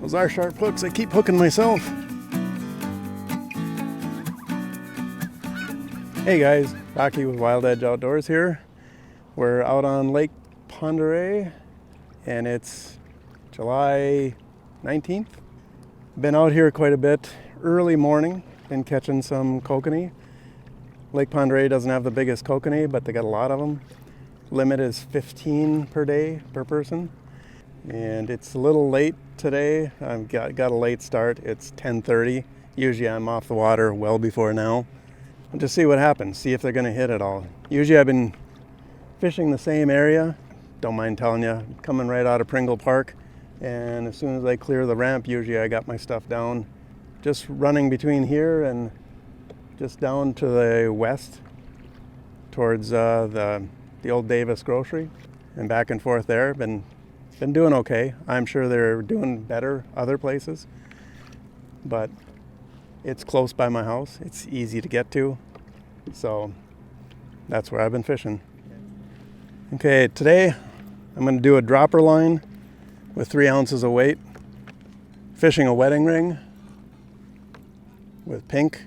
Those are sharp hooks. I keep hooking myself. Hey guys, Rocky with Wild Edge Outdoors here. We're out on Lake Pend and it's July 19th. Been out here quite a bit early morning, been catching some kokanee. Lake Pend doesn't have the biggest kokanee, but they got a lot of them. Limit is 15 per day per person. And it's a little late today. I've got a late start. It's 10:30. Usually I'm off the water well before now. I'll just see what happens, see if they're gonna hit at all. Usually I've been fishing the same area. Don't mind telling you, coming right out of Pringle Park. And as soon as I clear the ramp, usually I got my stuff down. Just running between here and just down to the west towards the old Davis grocery and back and forth there. Been doing okay. I'm sure they're doing better other places, but it's close by my house. It's easy to get to, so that's where I've been fishing. Okay, today I'm going to do a dropper line with 3 ounces of weight, fishing a wedding ring with pink,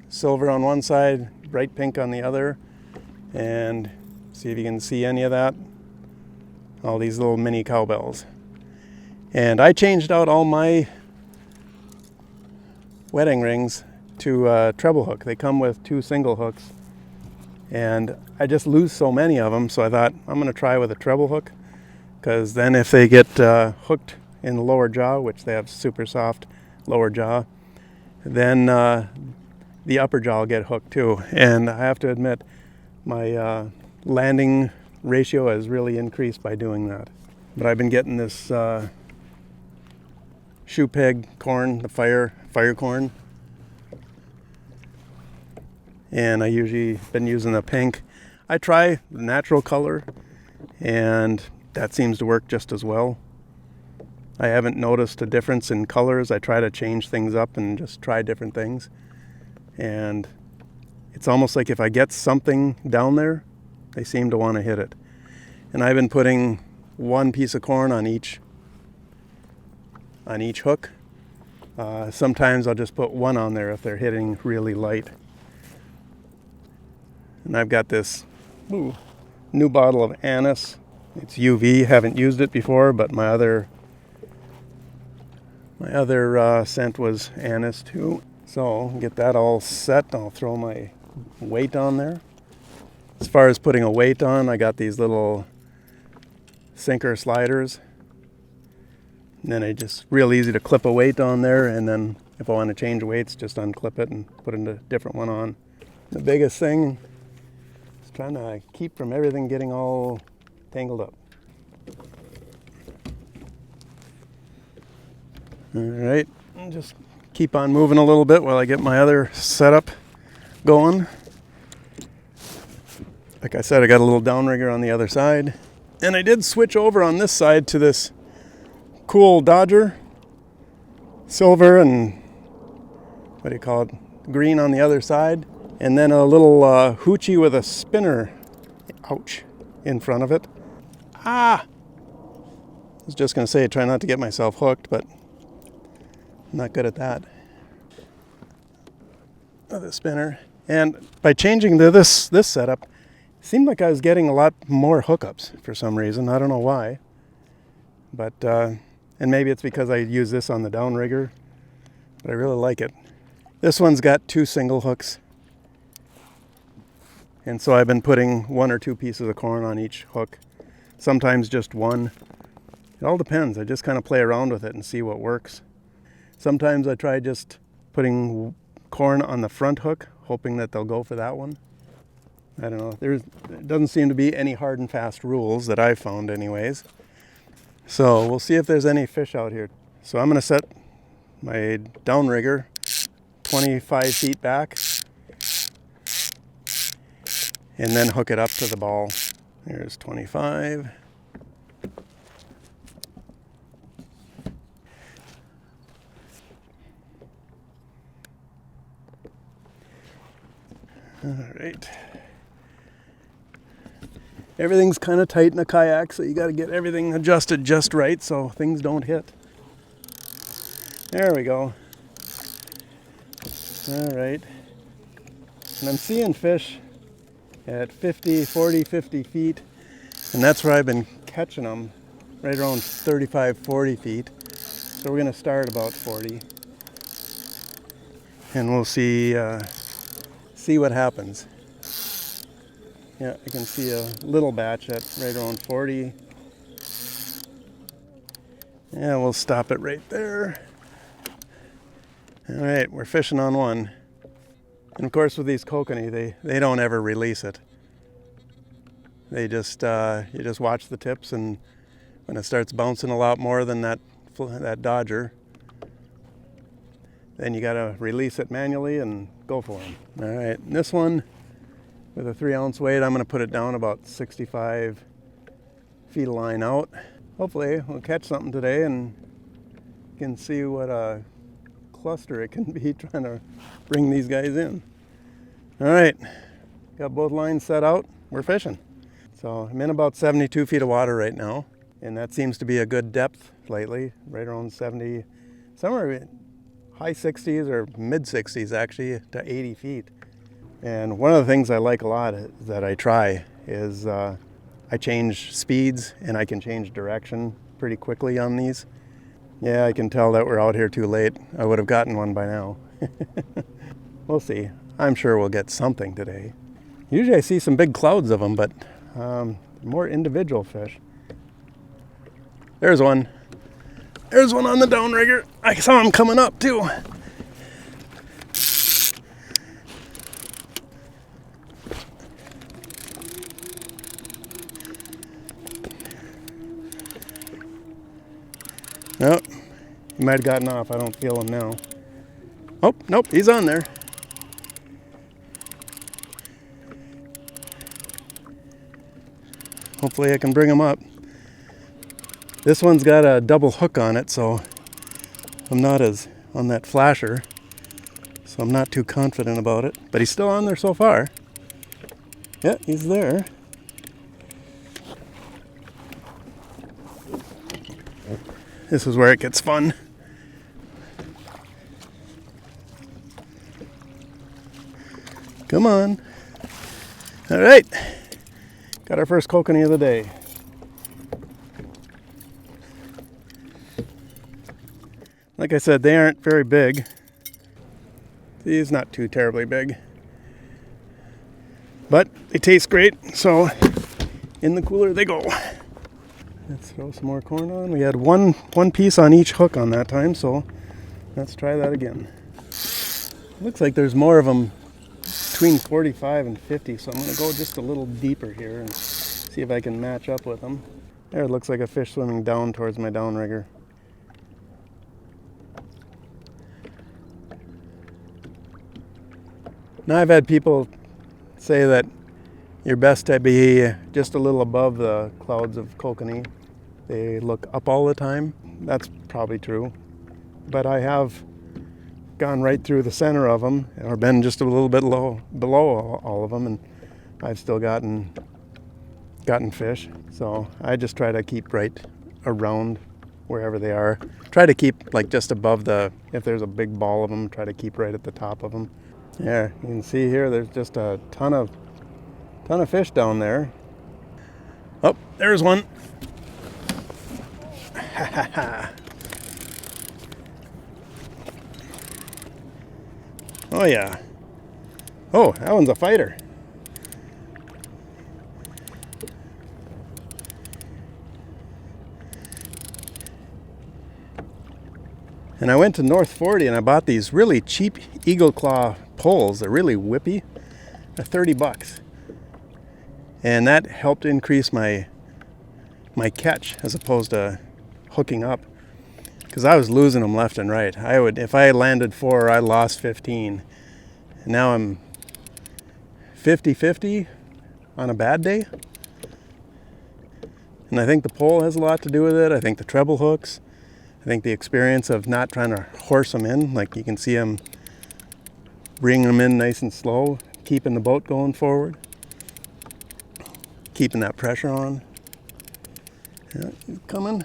silver on one side, bright pink on the other, and see if you can see any of that. All these little mini cowbells. And I changed out all my wedding rings to treble hook. They come with 2 single hooks. And I just lose so many of them, so I thought I'm going to try with a treble hook, because then if they get hooked in the lower jaw, which they have super soft lower jaw, then the upper jaw will get hooked too. And I have to admit, my landing ratio has really increased by doing that. But I've been getting this shoe peg corn, the fire corn, and I usually been using the pink. I try the natural color, and that seems to work just as well. I haven't noticed a difference in colors. I try to change things up and just try different things, and it's almost like if I get something down there, they seem to want to hit it. And I've been putting 1 piece of corn on each hook. Sometimes I'll just put 1 on there if they're hitting really light. And I've got this new bottle of anise. It's UV. Haven't used it before, but my other scent was anise too. So get that all set. I'll throw my weight on there. As far as putting a weight on, I got these little sinker sliders. And then just real easy to clip a weight on there, and then if I want to change weights, just unclip it and put a different one on. The biggest thing is trying to keep from everything getting all tangled up. All right, and just keep on moving a little bit while I get my other setup going. Like I said, I got a little downrigger on the other side. And I did switch over on this side to this cool Dodger. Silver and, what do you call it, green on the other side. And then a little hoochie with a spinner, ouch, in front of it. I was just going to say, try not to get myself hooked, but I'm not good at that. The spinner. And by changing to this setup, seemed like I was getting a lot more hookups for some reason. I don't know why. But, and maybe it's because I use this on the downrigger, but I really like it. This one's got 2 single hooks. And so I've been putting 1 or 2 pieces of corn on each hook. Sometimes just 1. It all depends. I just kind of play around with it and see what works. Sometimes I try just putting corn on the front hook, hoping that they'll go for that one. I don't know. There doesn't seem to be any hard and fast rules that I've found anyways. So we'll see if there's any fish out here. So I'm going to set my downrigger 25 feet back and then hook it up to the ball. There's 25. All right. Everything's kind of tight in a kayak, so you got to get everything adjusted just right so things don't hit. There we go. All right. And I'm seeing fish at 50, 40, 50 feet. And that's where I've been catching them, right around 35, 40 feet. So we're gonna start about 40. And we'll see what happens. Yeah, I can see a little batch at right around 40. Yeah, we'll stop it right there. All right, we're fishing on one. And of course with these kokanee, they don't ever release it. They just, you just watch the tips, and when it starts bouncing a lot more than that dodger, then you gotta release it manually and go for them. All right, and this one with a 3-ounce weight, I'm gonna put it down about 65 feet of line out. Hopefully we'll catch something today and you can see what a cluster it can be trying to bring these guys in. All right, got both lines set out, we're fishing. So I'm in about 72 feet of water right now, and that seems to be a good depth lately, right around 70, somewhere high 60s or mid 60s actually to 80 feet. And one of the things I like a lot that I try is I change speeds and I can change direction pretty quickly on these. Yeah, I can tell that we're out here too late. I would have gotten one by now. We'll see. I'm sure we'll get something today. Usually I see some big clouds of them, but more individual fish. There's one. There's one on the downrigger. I saw him coming up too. Oh, he might have gotten off. I don't feel him now. Oh, nope, he's on there. Hopefully I can bring him up. This one's got a double hook on it, so I'm not as on that flasher. So I'm not too confident about it, but he's still on there so far. Yeah, he's there. This is where it gets fun. Come on. All right. Got our first kokanee of the day. Like I said, they aren't very big. He's not too terribly big. But they taste great, so in the cooler they go. Let's throw some more corn on. We had one piece on each hook on that time, so let's try that again. Looks like there's more of them between 45 and 50, so I'm going to go just a little deeper here and see if I can match up with them. There, it looks like a fish swimming down towards my downrigger. Now I've had people say that you're best to be just a little above the clouds of kokanee. They look up all the time. That's probably true. But I have gone right through the center of them, or been just a little bit below all of them, and I've still gotten fish. So I just try to keep right around wherever they are. Try to keep like just above if there's a big ball of them, try to keep right at the top of them. Yeah, you can see here there's just a ton of fish down there. Oh, there's one. Oh yeah. Oh, that one's a fighter. And I went to North 40 and I bought these really cheap eagle claw poles. They're really whippy. They're $30. And that helped increase my catch as opposed to hooking up, because I was losing them left and right. If I landed 4, I lost 15. And now I'm 50-50 on a bad day. And I think the pole has a lot to do with it. I think the treble hooks. I think the experience of not trying to horse them in, like you can see them bringing them in nice and slow, keeping the boat going forward, keeping that pressure on. Yeah, he's coming.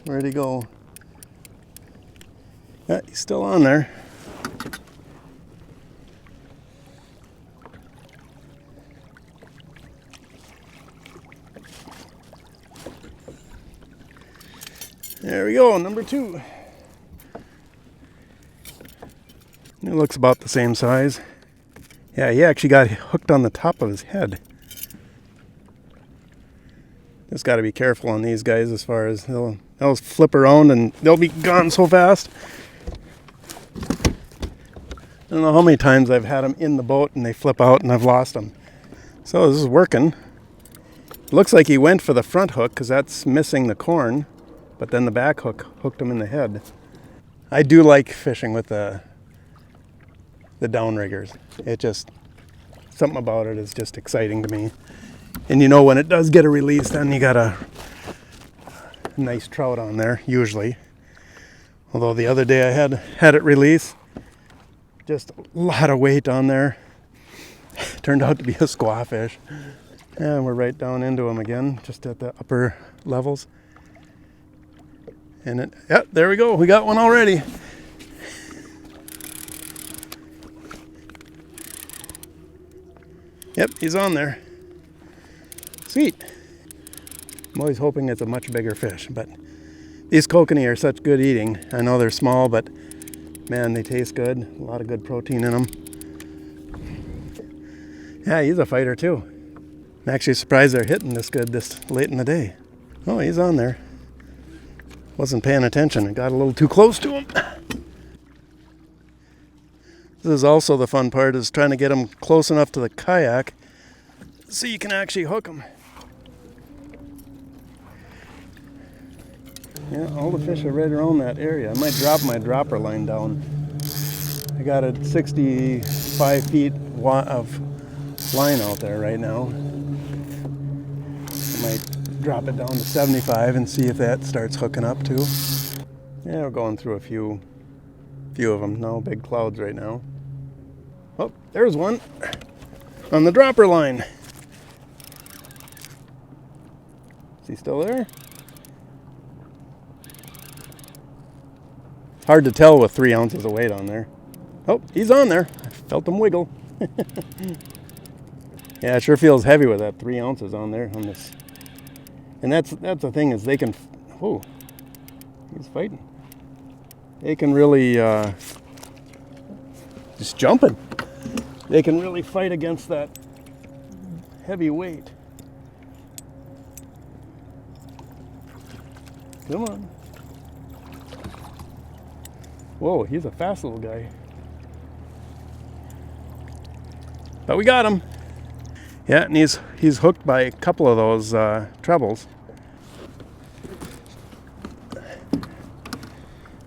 Where'd he go? Yeah, he's still on there. There we go, number 2. It looks about the same size. Yeah, he actually got hooked on the top of his head. Just got to be careful on these guys as far as they'll flip around and they'll be gone so fast. I don't know how many times I've had them in the boat and they flip out and I've lost them. So this is working. Looks like he went for the front hook because that's missing the corn, but then the back hook hooked him in the head. I do like fishing with the downriggers. It just, something about it is just exciting to me. And you know, when it does get a release, then you got a nice trout on there, usually. Although the other day I had it release, just a lot of weight on there. Turned out to be a squawfish. And we're right down into them again, just at the upper levels. And yep, there we go. We got one already. Yep, he's on there. Sweet. I'm always hoping it's a much bigger fish, but these kokanee are such good eating. I know they're small, but man, they taste good. A lot of good protein in them. Yeah, he's a fighter too. I'm actually surprised they're hitting this good this late in the day. Oh, he's on there. Wasn't paying attention. I got a little too close to him. This is also the fun part, is trying to get him close enough to the kayak so you can actually hook him. Yeah, all the fish are right around that area. I might drop my dropper line down. I got a 65 feet of line out there right now. I might drop it down to 75 and see if that starts hooking up too. Yeah, we're going through a few of them. No big clouds right now. Oh, there's one on the dropper line. Is he still there? Hard to tell with 3 ounces of weight on there. Oh, he's on there. I felt him wiggle. Yeah, it sure feels heavy with that 3 ounces on there on this. And that's the thing, is they can. Whoa, he's fighting. They can really just jumping. They can really fight against that heavy weight. Come on. Whoa, he's a fast little guy. But we got him. Yeah, and he's hooked by a couple of those trebles.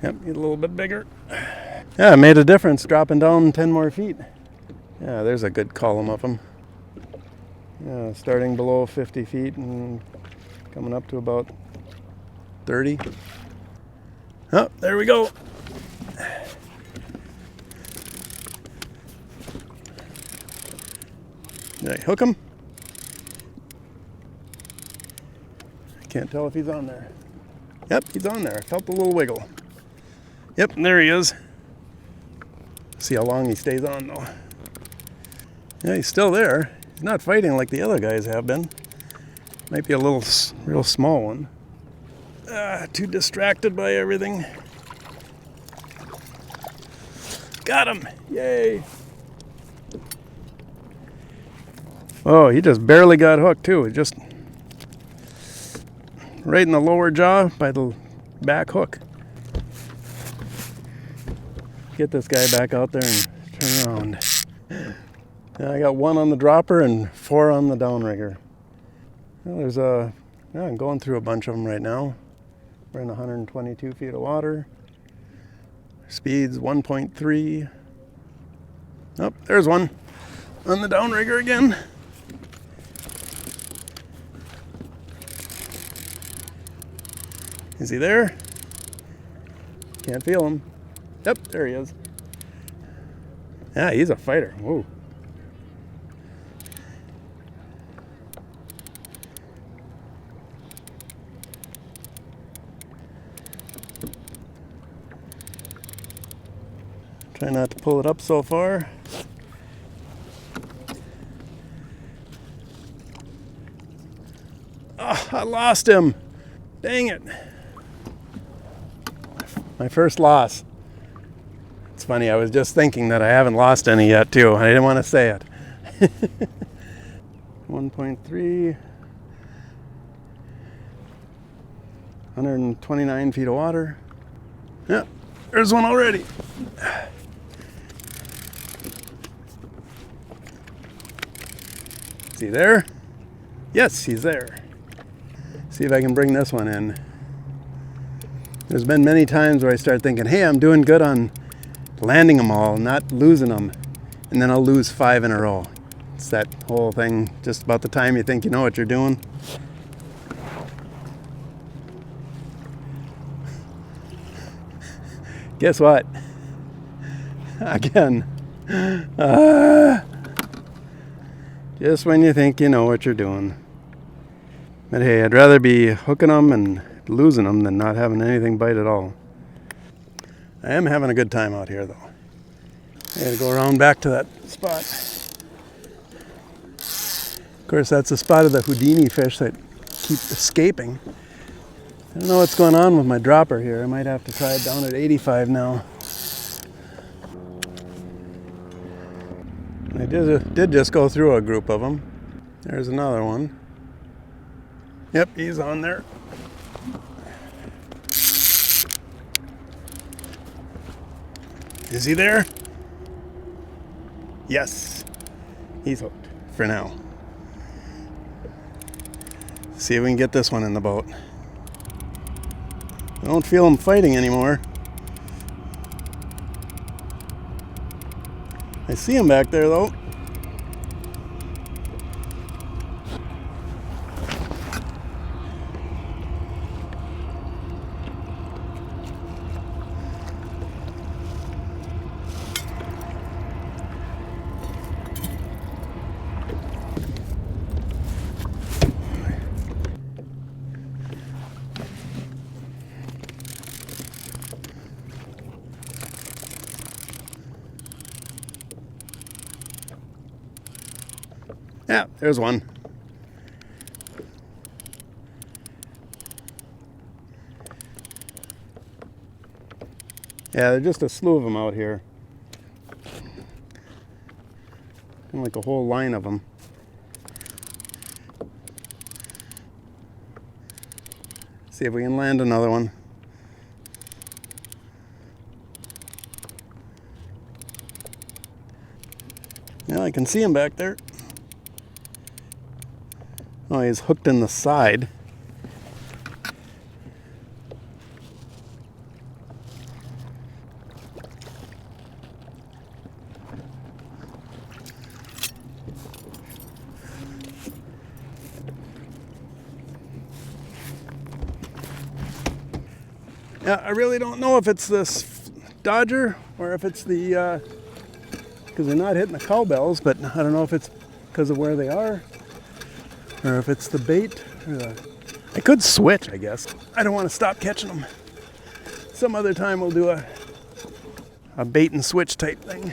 Yep, he's a little bit bigger. Yeah, it made a difference dropping down 10 more feet. Yeah, there's a good column of them. Yeah, starting below 50 feet and coming up to about 30. Oh, there we go. Did I hook him? I can't tell if he's on there. Yep, he's on there. I felt a little wiggle. Yep, there he is. See how long he stays on though. Yeah, he's still there. He's not fighting like the other guys have been. Might be a little, real small one. Too distracted by everything. Got him! Yay! Oh, he just barely got hooked too. Just right in the lower jaw by the back hook. Get this guy back out there and turn around. I got 1 on the dropper and 4 on the downrigger. Well, I'm going through a bunch of them right now. We're in 122 feet of water. Speed's 1.3. Oh, there's one on the downrigger again. Is he there? Can't feel him. Yep, there he is. Yeah, he's a fighter. Whoa. Try not to pull it up so far. Oh, I lost him. Dang it. My first loss. It's funny, I was just thinking that I haven't lost any yet too. I didn't want to say it. 1.3. 129 feet of water. Yeah, there's one already. Is he there? Yes, he's there. See if I can bring this one in. There's been many times where I start thinking, hey, I'm doing good on landing them all, not losing them. And then I'll lose 5 in a row. It's that whole thing, just about the time you think you know what you're doing. Guess what? Again. Just when you think you know what you're doing. But hey, I'd rather be hooking them and losing them than not having anything bite at all. I am having a good time out here though. I gotta go around back to that spot. Of course, that's the spot of the Houdini fish that keep escaping. I don't know what's going on with my dropper here. I might have to try it down at 85 now. I did just go through a group of them. There's another one. Yep, he's on there. Is he there? Yes. He's hooked for now. See if we can get this one in the boat. I don't feel him fighting anymore. I see him back there though. Yeah, there's one. Yeah, there's just a slew of them out here. Like a whole line of them. See if we can land another one. Yeah, I can see him back there. Oh, he's hooked in the side. Yeah, I really don't know if it's this Dodger or if it's the, because they're not hitting the cowbells, but I don't know if it's because of where they are. Or if it's the bait, or I could switch, I guess. I don't want to stop catching them. Some other time we'll do a bait and switch type thing.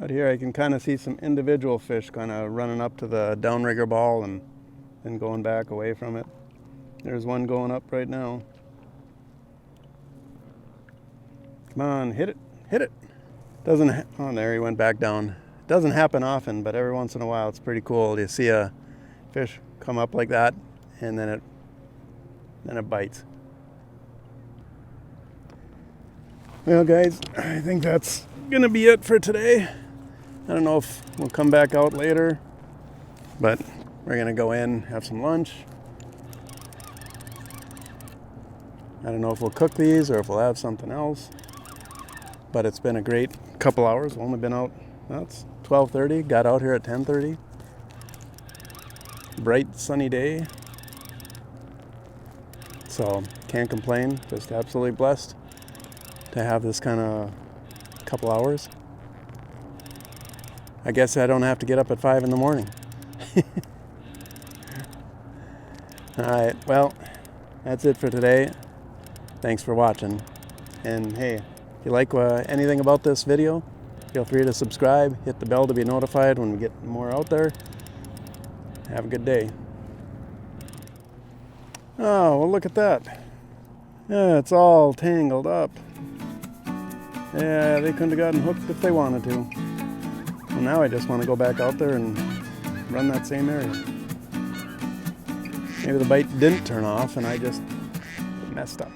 Out here I can kind of see some individual fish kind of running up to the downrigger ball and then going back away from it. There's one going up right now. Come on, hit it, hit it. Doesn't, oh, there he went back down. Doesn't happen often, but every once in a while it's pretty cool. You see a fish come up like that, and then it bites. Well, guys, I think that's gonna be it for today. I don't know if we'll come back out later, but we're gonna go in, have some lunch. I don't know if we'll cook these or if we'll have something else, but it's been a great couple hours. We've only been out, that's 12:30, got out here at 10:30. Bright sunny day. So can't complain, just absolutely blessed to have this kind of couple hours. I guess I don't have to get up at 5 in the morning. All right, well, that's it for today. Thanks for watching. And hey, If you like anything about this video, feel free to subscribe, hit the bell to be notified when we get more out there. Have a good day. Oh, well, look at that. Yeah, it's all tangled up. Yeah, they couldn't have gotten hooked if they wanted to. Well, now I just want to go back out there and run that same area. Maybe the bite didn't turn off and I just messed up.